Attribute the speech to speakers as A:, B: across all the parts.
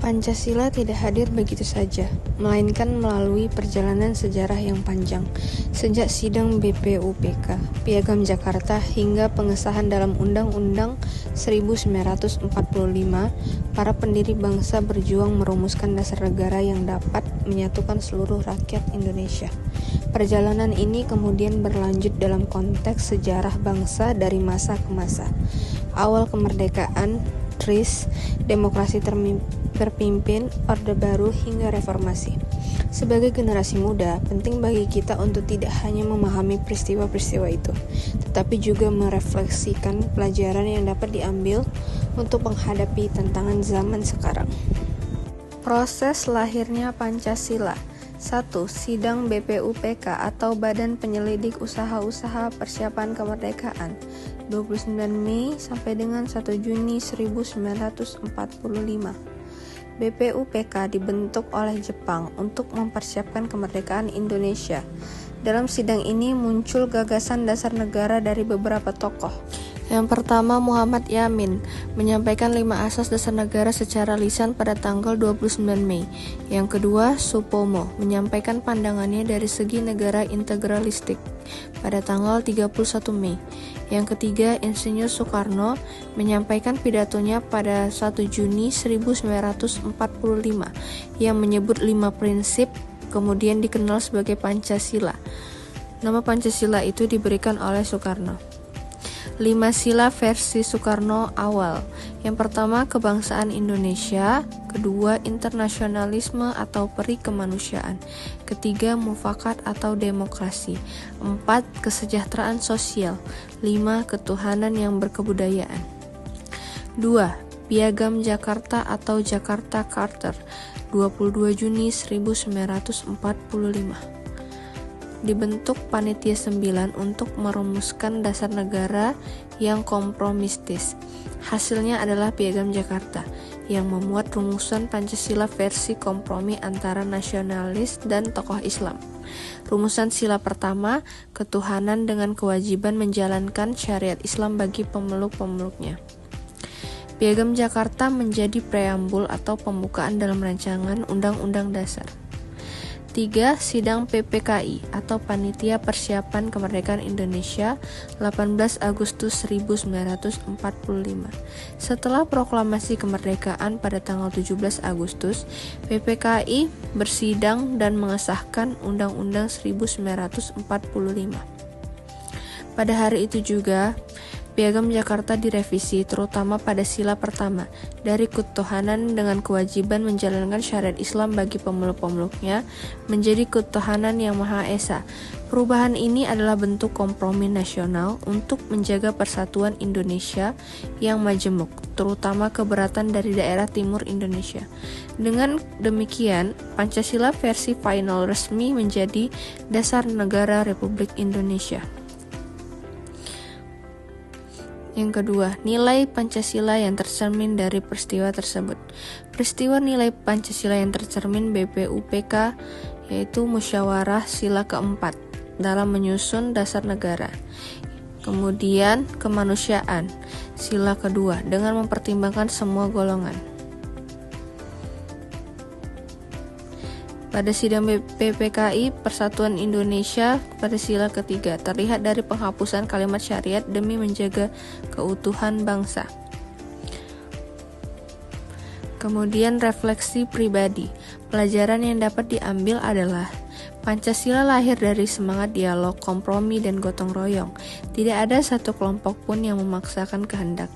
A: Pancasila tidak hadir begitu saja, melainkan melalui perjalanan sejarah yang panjang, sejak sidang BPUPK, Piagam Jakarta hingga pengesahan dalam Undang-Undang 1945, para pendiri bangsa berjuang merumuskan dasar negara yang dapat menyatukan seluruh rakyat Indonesia. Perjalanan ini kemudian berlanjut dalam konteks sejarah bangsa dari masa ke masa. Awal kemerdekaan, TRIS, demokrasi terpimpin, Orde Baru hingga reformasi. Sebagai generasi muda, penting bagi kita untuk tidak hanya memahami peristiwa-peristiwa itu, tetapi juga merefleksikan pelajaran yang dapat diambil untuk menghadapi tantangan zaman sekarang. Proses lahirnya Pancasila. 1. Sidang BPUPK atau Badan Penyelidik Usaha-Usaha Persiapan Kemerdekaan 29 Mei sampai dengan 1 Juni 1945. BPUPK dibentuk oleh Jepang untuk mempersiapkan kemerdekaan Indonesia. Dalam sidang ini muncul gagasan dasar negara dari beberapa tokoh. Yang pertama, Muhammad Yamin menyampaikan 5 asas dasar negara secara lisan pada tanggal 29 Mei. Yang kedua, Supomo menyampaikan pandangannya dari segi negara integralistik pada tanggal 31 Mei. Yang ketiga, Insinyur Soekarno menyampaikan pidatonya pada 1 Juni 1945 yang menyebut 5 prinsip, kemudian dikenal sebagai Pancasila. Nama Pancasila itu diberikan oleh Soekarno. 5 sila versi Soekarno awal. Yang pertama, kebangsaan Indonesia. Kedua, internasionalisme atau peri kemanusiaan. Ketiga, mufakat atau demokrasi. 4, kesejahteraan sosial. 5, ketuhanan yang berkebudayaan. 2. Piagam Jakarta atau Jakarta Charter, 22 Juni 1945. Dibentuk Panitia 9 untuk merumuskan dasar negara yang kompromistis. Hasilnya adalah Piagam Jakarta yang memuat rumusan Pancasila versi kompromi antara nasionalis dan tokoh Islam. Rumusan sila pertama, ketuhanan dengan kewajiban menjalankan syariat Islam bagi pemeluk-pemeluknya. Piagam Jakarta menjadi preambul atau pembukaan dalam rancangan Undang-Undang Dasar. 3. Sidang PPKI atau Panitia Persiapan Kemerdekaan Indonesia 18 Agustus 1945. Setelah proklamasi kemerdekaan pada tanggal 17 Agustus, PPKI bersidang dan mengesahkan Undang-Undang 1945. Pada hari itu juga, Piagam Jakarta direvisi terutama pada sila pertama, dari ketuhanan dengan kewajiban menjalankan syariat Islam bagi pemeluk-pemeluknya menjadi ketuhanan yang Maha Esa. Perubahan ini adalah bentuk kompromi nasional untuk menjaga persatuan Indonesia yang majemuk, terutama keberatan dari daerah timur Indonesia. Dengan demikian, Pancasila versi final resmi menjadi dasar negara Republik Indonesia. Yang kedua, nilai Pancasila yang tercermin dari peristiwa tersebut. Peristiwa nilai Pancasila yang tercermin BPUPK yaitu musyawarah sila keempat dalam menyusun dasar negara. Kemudian kemanusiaan, sila kedua dengan mempertimbangkan semua golongan. Pada sidang PPKI Persatuan Indonesia pada sila ketiga terlihat dari penghapusan kalimat syariat demi menjaga keutuhan bangsa. Kemudian refleksi pribadi. Pelajaran yang dapat diambil adalah Pancasila lahir dari semangat dialog, kompromi, dan gotong royong. Tidak ada satu kelompok pun yang memaksakan kehendak.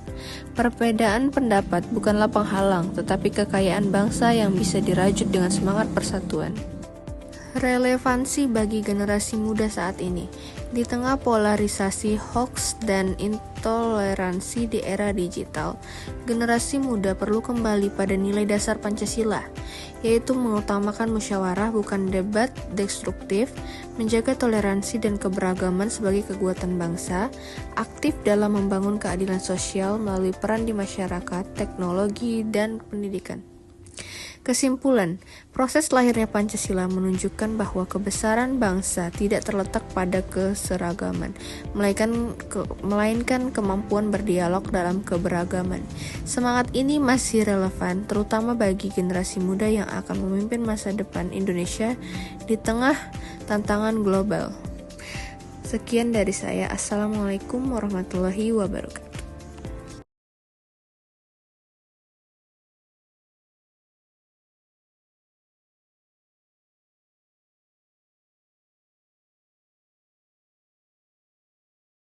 A: Perbedaan pendapat bukanlah penghalang, tetapi kekayaan bangsa yang bisa dirajut dengan semangat persatuan. Relevansi bagi generasi muda saat ini. Di tengah polarisasi hoaks dan intoleransi di era digital, generasi muda perlu kembali pada nilai dasar Pancasila, yaitu mengutamakan musyawarah bukan debat destruktif, menjaga toleransi dan keberagaman sebagai kekuatan bangsa, aktif dalam membangun keadilan sosial melalui peran di masyarakat, teknologi, dan pendidikan. Kesimpulan, proses lahirnya Pancasila menunjukkan bahwa kebesaran bangsa tidak terletak pada keseragaman, melainkan kemampuan berdialog dalam keberagaman. Semangat ini masih relevan, terutama bagi generasi muda yang akan memimpin masa depan Indonesia di tengah tantangan global. Sekian dari saya. Assalamualaikum warahmatullahi wabarakatuh.